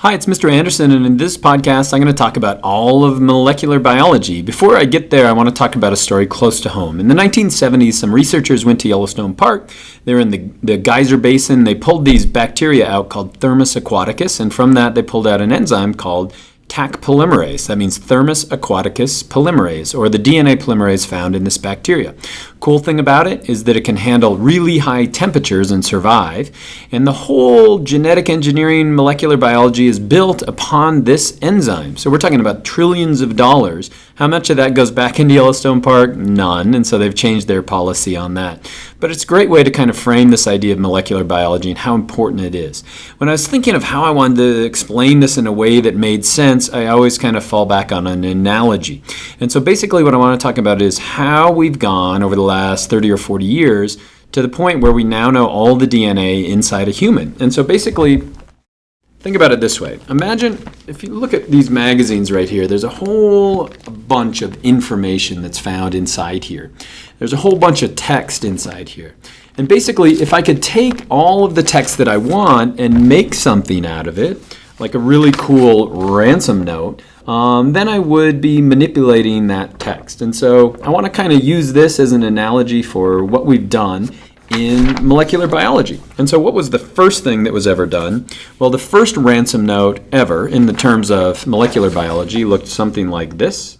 Hi, it's Mr. Anderson, and in this podcast, I'm going to talk about all of molecular biology. Before I get there, I want to talk about a story close to home. In the 1970s, some researchers went to Yellowstone Park. They were in the geyser basin. They pulled these bacteria out called Thermus aquaticus, and from that, they pulled out an enzyme called Taq polymerase. That means Thermus aquaticus polymerase, or the DNA polymerase found in this bacteria. Cool thing about it is that it can handle really high temperatures and survive, and the whole genetic engineering molecular biology is built upon this enzyme. So we're talking about trillions of dollars. How much of that goes back into Yellowstone Park? None, and so they've changed their policy on that. But it's a great way to kind of frame this idea of molecular biology and how important it is. When I was thinking of how I wanted to explain this in a way that made sense, I always kind of fall back on an analogy. And so basically what I want to talk about is how we've gone over the last 30 or 40 years to the point where we now know all the DNA inside a human. And so basically, think about it this way. Imagine if you look at these magazines right here, there's a whole bunch of information that's found inside here. There's a whole bunch of text inside here. And basically, if I could take all of the text that I want and make something out of it, like a really cool ransom note, then I would be manipulating that text. And so I want to kind of use this as an analogy for what we've done in molecular biology. And so what was the first thing that was ever done? Well, the first ransom note ever in the terms of molecular biology looked something like this.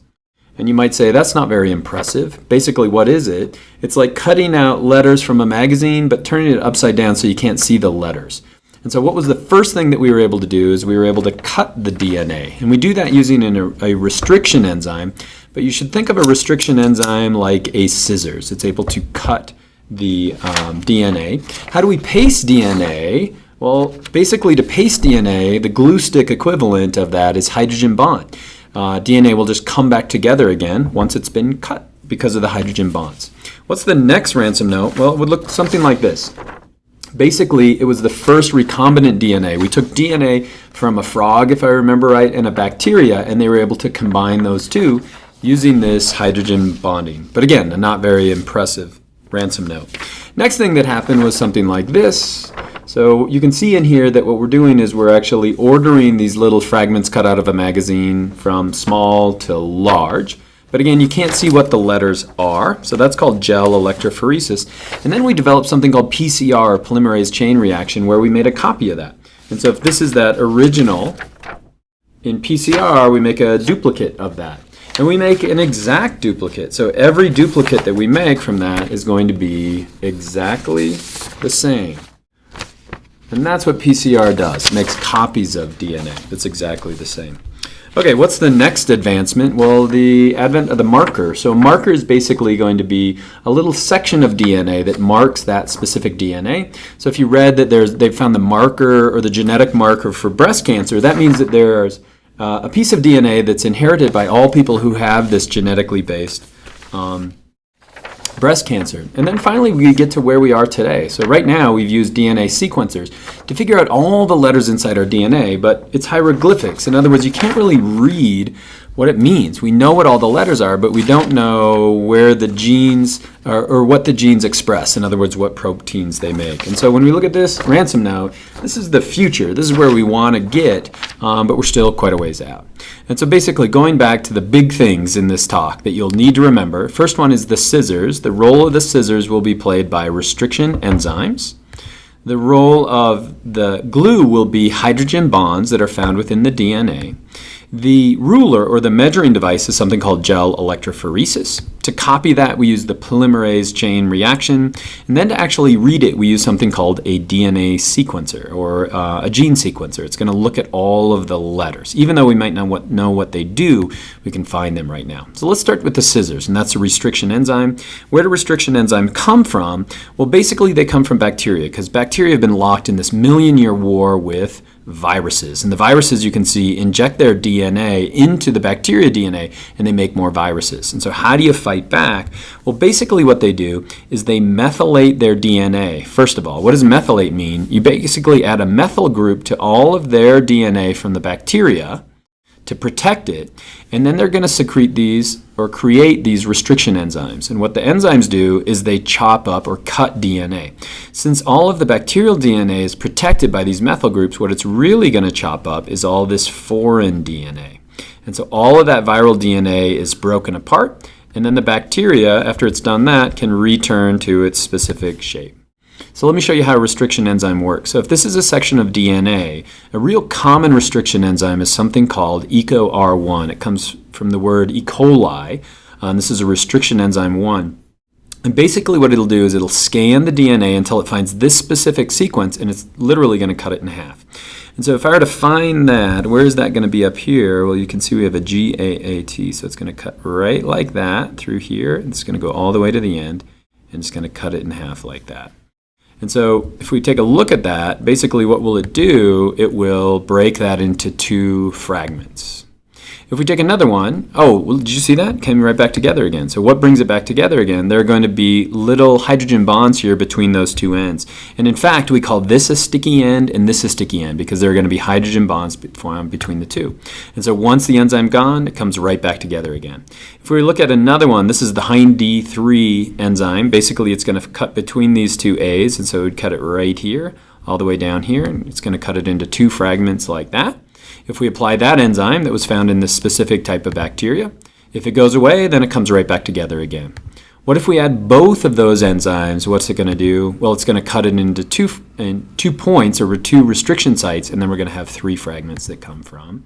And you might say, that's not very impressive. Basically, what is it? It's like cutting out letters from a magazine, but turning it upside down so you can't see the letters. And so what was the first thing that we were able to do is we were able to cut the DNA. And we do that using a restriction enzyme. But you should think of a restriction enzyme like a scissors. It's able to cut the DNA. How do we paste DNA? Well, basically to paste DNA, the glue stick equivalent of that is hydrogen bond. DNA will just come back together again once it's been cut because of the hydrogen bonds. What's the next ransom note? Well, it would look something like this. Basically, it was the first recombinant DNA. We took DNA from a frog, if I remember right, and a bacteria, and they were able to combine those two using this hydrogen bonding. But again, a not very impressive ransom note. Next thing that happened was something like this. So you can see in here that what we're doing is we're actually ordering these little fragments cut out of a magazine from small to large. But again, you can't see what the letters are, so that's called gel electrophoresis. And then we developed something called PCR, polymerase chain reaction, where we made a copy of that. And so if this is that original, in PCR, we make a duplicate of that. And we make an exact duplicate. So every duplicate that we make from that is going to be exactly the same. And that's what PCR does. It makes copies of DNA that's exactly the same. Okay, what's the next advancement? Well, the advent of the marker. So a marker is basically going to be a little section of DNA that marks that specific DNA. So if you read that they've found the marker or the genetic marker for breast cancer, that means that there's a piece of DNA that's inherited by all people who have this genetically based breast cancer. And then finally we get to where we are today. So right now we've used DNA sequencers to figure out all the letters inside our DNA, but it's hieroglyphics. In other words, you can't really read what it means. We know what all the letters are, but we don't know where the genes or what the genes express. In other words, what proteins they make. And so when we look at this ransom note, this is the future. This is where we want to get, but we're still quite a ways out. And so basically going back to the big things in this talk that you'll need to remember. First one is the scissors. The role of the scissors will be played by restriction enzymes. The role of the glue will be hydrogen bonds that are found within the DNA. The ruler or the measuring device is something called gel electrophoresis. To copy that, we use the polymerase chain reaction. And then to actually read it, we use something called a DNA sequencer or a gene sequencer. It's going to look at all of the letters. Even though we might not know what they do, we can find them right now. So let's start with the scissors, and that's a restriction enzyme. Where do restriction enzymes come from? Well, basically they come from bacteria, because bacteria have been locked in this million-year war with viruses. And the viruses, you can see, inject their DNA into the bacteria DNA and they make more viruses. And so how do you fight back? Well, basically what they do is they methylate their DNA. First of all, what does methylate mean? You basically add a methyl group to all of their DNA from the bacteria to protect it, and then they're going to secrete these or create these restriction enzymes. And what the enzymes do is they chop up or cut DNA. Since all of the bacterial DNA is protected by these methyl groups, what it's really going to chop up is all this foreign DNA. And so all of that viral DNA is broken apart, and then the bacteria, after it's done that, can return to its specific shape. So let me show you how a restriction enzyme works. So if this is a section of DNA, a real common restriction enzyme is something called EcoR1. It comes from the word E. coli, and this is a restriction enzyme 1. And basically what it'll do is it'll scan the DNA until it finds this specific sequence, and it's literally going to cut it in half. And so if I were to find that, where is that going to be up here? Well, you can see we have a GAAT, so it's going to cut right like that through here. It's going to go all the way to the end, and it's going to cut it in half like that. And so if we take a look at that, basically what will it do? It will break that into 2 fragments. If we take another one, oh, well, did you see that? It came right back together again. So what brings it back together again? There are going to be little hydrogen bonds here between those 2 ends. And in fact, we call this a sticky end and this a sticky end because there are going to be hydrogen bonds formed between the 2. And so once the enzyme gone, it comes right back together again. If we look at another one, this is the HindD3 enzyme. Basically, it's going to cut between these 2 A's, and so it would cut it right here, all the way down here, and it's going to cut it into 2 fragments like that. If we apply that enzyme that was found in this specific type of bacteria, if it goes away, then it comes right back together again. What if we add both of those enzymes? What's it going to do? Well, it's going to cut it into 2 points or 2 restriction sites, and then we're going to have 3 fragments that come from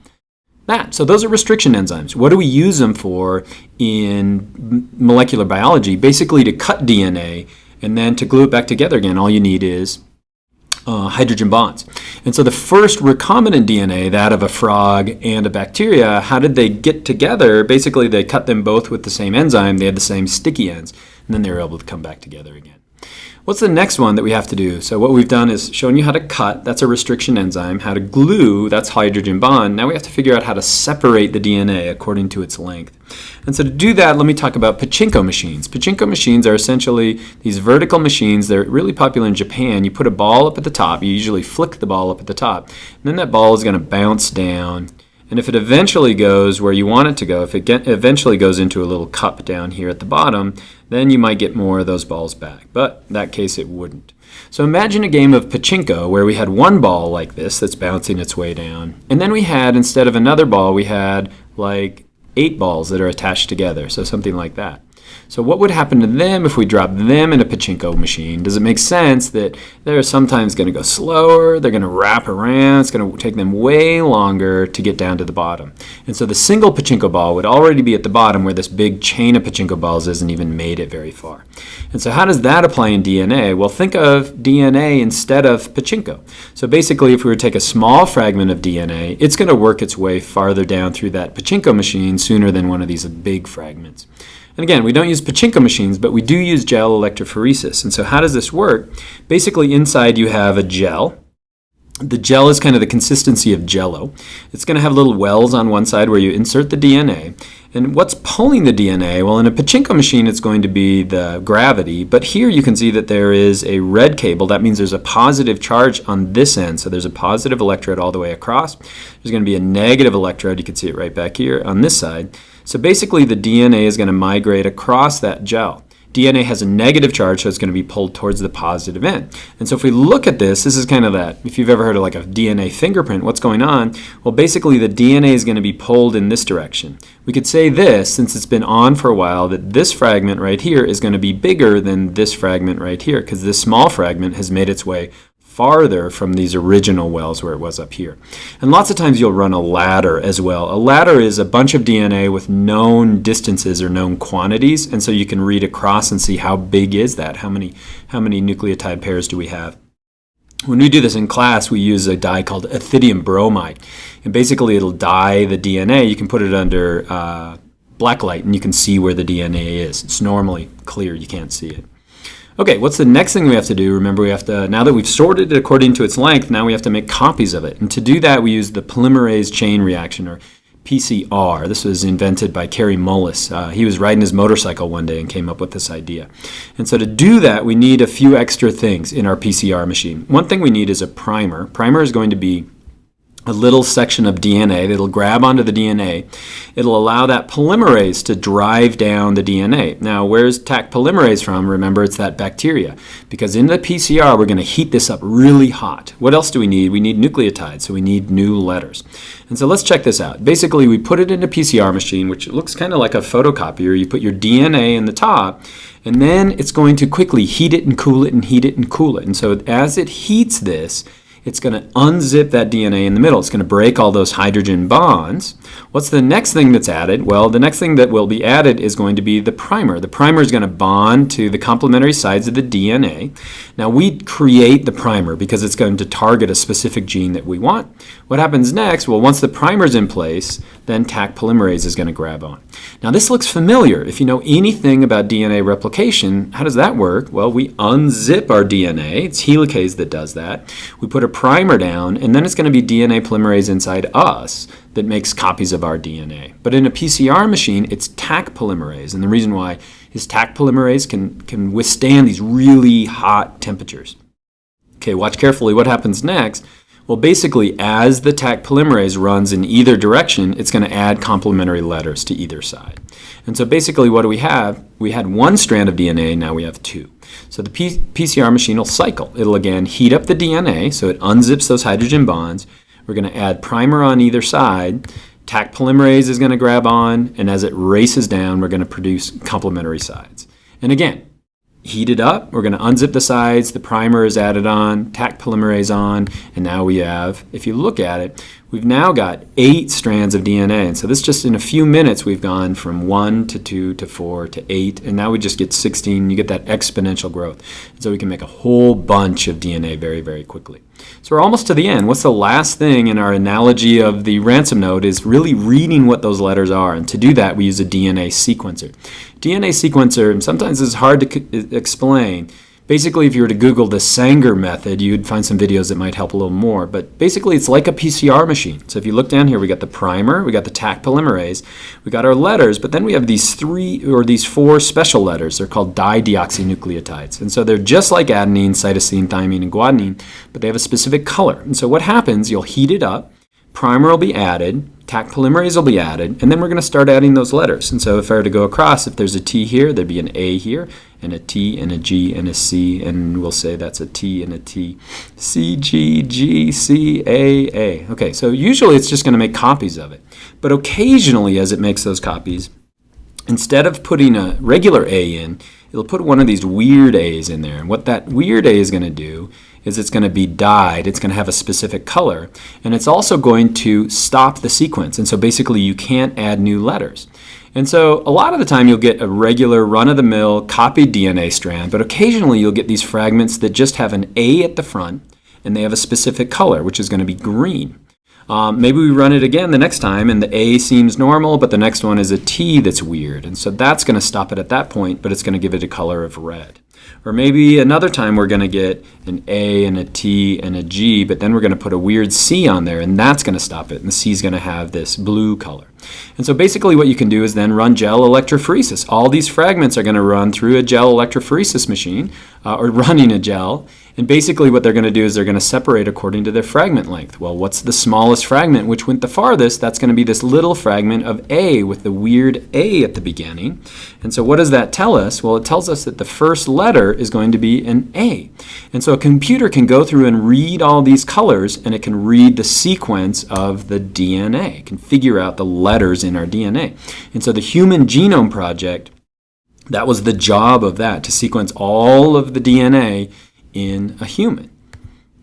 that. So those are restriction enzymes. What do we use them for in molecular biology? Basically to cut DNA, and then to glue it back together again, all you need is hydrogen bonds. And so the first recombinant DNA, that of a frog and a bacteria, how did they get together? Basically, they cut them both with the same enzyme. They had the same sticky ends, and then they were able to come back together again. What's the next one that we have to do? So what we've done is shown you how to cut, that's a restriction enzyme, how to glue, that's hydrogen bond. Now we have to figure out how to separate the DNA according to its length. And so to do that, let me talk about pachinko machines. Pachinko machines are essentially these vertical machines. They're really popular in Japan. You put a ball up at the top, you usually flick the ball up at the top, and then that ball is going to bounce down. And if it eventually goes where you want it to go, if it eventually goes into a little cup down here at the bottom, then you might get more of those balls back. But in that case, it wouldn't. So imagine a game of pachinko where we had one ball like this that's bouncing its way down. And then we had, instead of another ball, we had like 8 balls that are attached together. So something like that. So what would happen to them if we dropped them in a pachinko machine? Does it make sense that they're sometimes going to go slower, they're going to wrap around, it's going to take them way longer to get down to the bottom. And so the single pachinko ball would already be at the bottom where this big chain of pachinko balls isn't even made it very far. And so how does that apply in DNA? Well, think of DNA instead of pachinko. So basically, if we were to take a small fragment of DNA, it's going to work its way farther down through that pachinko machine sooner than one of these big fragments. And again, we don't use pachinko machines, but we do use gel electrophoresis. And so how does this work? Basically, inside you have a gel. The gel is kind of the consistency of Jell-O. It's going to have little wells on one side where you insert the DNA. And what's pulling the DNA? Well, in a pachinko machine, it's going to be the gravity. But here you can see that there is a red cable. That means there's a positive charge on this end. So there's a positive electrode all the way across. There's going to be a negative electrode. You can see it right back here on this side. So basically, the DNA is going to migrate across that gel. DNA has a negative charge, so it's going to be pulled towards the positive end. And so if we look at this, this is kind of that, if you've ever heard of like a DNA fingerprint, what's going on? Well, basically the DNA is going to be pulled in this direction. We could say this, since it's been on for a while, that this fragment right here is going to be bigger than this fragment right here, because this small fragment has made its way farther from these original wells where it was up here. And lots of times you'll run a ladder as well. A ladder is a bunch of DNA with known distances or known quantities, and so you can read across and see how big is that, how many nucleotide pairs do we have. When we do this in class, we use a dye called ethidium bromide, and basically it'll dye the DNA. You can put it under black light and you can see where the DNA is. It's normally clear, you can't see it. Okay, what's the next thing we have to do? Remember, we have to, now that we've sorted it according to its length, now we have to make copies of it. And to do that, we use the polymerase chain reaction, or PCR. This was invented by Kary Mullis. He was riding his motorcycle one day and came up with this idea. And so to do that, we need a few extra things in our PCR machine. One thing we need is a primer. Primer is going to be a little section of DNA that'll grab onto the DNA. It'll allow that polymerase to drive down the DNA. Now, where's Taq polymerase from? Remember, it's that bacteria. Because in the PCR, we're going to heat this up really hot. What else do we need? We need nucleotides, so we need new letters. And so let's check this out. Basically, we put it in a PCR machine, which looks kind of like a photocopier. You put your DNA in the top, and then it's going to quickly heat it and cool it and heat it and cool it. And so as it heats this, it's going to unzip that DNA in the middle. It's going to break all those hydrogen bonds. What's the next thing that's added? Well, the next thing that will be added is going to be the primer. The primer is going to bond to the complementary sides of the DNA. Now, we create the primer because it's going to target a specific gene that we want. What happens next? Well, once the primer's in place, then Taq polymerase is going to grab on. Now, this looks familiar. If you know anything about DNA replication, how does that work? Well, we unzip our DNA. It's helicase that does that. We put a primer down, and then it's going to be DNA polymerase inside us that makes copies of our DNA. But in a PCR machine, it's Taq polymerase, and the reason why is Taq polymerase can withstand these really hot temperatures. Okay, watch carefully what happens next. Well, basically, as the Taq polymerase runs in either direction, it's going to add complementary letters to either side. And so basically what do we have? We had one strand of DNA, now we have two. So the PCR machine will cycle. It'll again heat up the DNA, so it unzips those hydrogen bonds. We're going to add primer on either side. Taq polymerase is going to grab on, and as it races down, we're going to produce complementary sides. And again, heat it up, we're going to unzip the sides, the primer is added on, Taq polymerase on, and now we have, if you look at it, we've now got 8 strands of DNA. And so this just in a few minutes, we've gone from 1 to 2 to 4 to 8, and now we just get 16. You get that exponential growth. And so we can make a whole bunch of DNA very, very quickly. So we're almost to the end. What's the last thing in our analogy of the ransom note is really reading what those letters are. And to do that, we use a DNA sequencer. DNA sequencer, and sometimes it's hard to explain. Basically, if you were to Google the Sanger method, you'd find some videos that might help a little more. But basically, it's like a PCR machine. So if you look down here, we got the primer, we got the Taq polymerase, we got our letters, but then we have these 4 special letters. They're called dideoxynucleotides. And so they're just like adenine, cytosine, thymine, and guanine, but they have a specific color. And so what happens, you'll heat it up, primer will be added, Taq polymerase will be added, and then we're going to start adding those letters. And so if I were to go across, if there's a T here, there'd be an A here, and a T, and a G, and a C, and we'll say that's a T and a T. C, G, G, C, A, A. Okay, so usually it's just going to make copies of it. But occasionally, as it makes those copies, instead of putting a regular A in, it'll put one of these weird A's in there. And what that weird A is going to do is it's going to be dyed. It's going to have a specific color. And it's also going to stop the sequence. And so basically you can't add new letters. And so a lot of the time you'll get a regular run-of-the-mill copied DNA strand, but occasionally you'll get these fragments that just have an A at the front and they have a specific color, which is going to be green. Maybe we run it again the next time and the A seems normal, but the next one is a T that's weird. And so that's going to stop it at that point, but it's going to give it a color of red. Or maybe another time we're going to get an A and a T and a G, but then we're going to put a weird C on there, and that's going to stop it. And the C is going to have this blue color. And so basically what you can do is then run gel electrophoresis. All these fragments are going to run through a gel electrophoresis machine, or running a gel. And basically what they're going to do is they're going to separate according to their fragment length. Well, what's the smallest fragment, which went the farthest? That's going to be this little fragment of A with the weird A at the beginning. And so what does that tell us? Well, it tells us that the first letter is going to be an A. And so a computer can go through and read all these colors, and it can read the sequence of the DNA. It can figure out the letters in our DNA. And so the Human Genome Project, that was the job of that, to sequence all of the DNA in a human.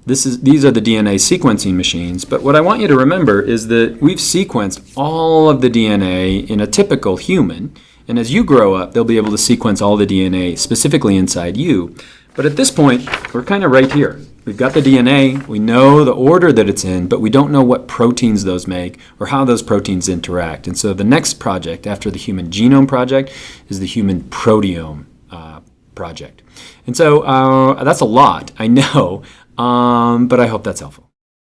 These are the DNA sequencing machines, but what I want you to remember is that we've sequenced all of the DNA in a typical human, and as you grow up, they'll be able to sequence all the DNA specifically inside you. But at this point, we're kind of right here. We've got the DNA, we know the order that it's in, but we don't know what proteins those make or how those proteins interact. And so the next project after the Human Genome Project is the Human Proteome Project. And so that's a lot, I know, but I hope that's helpful.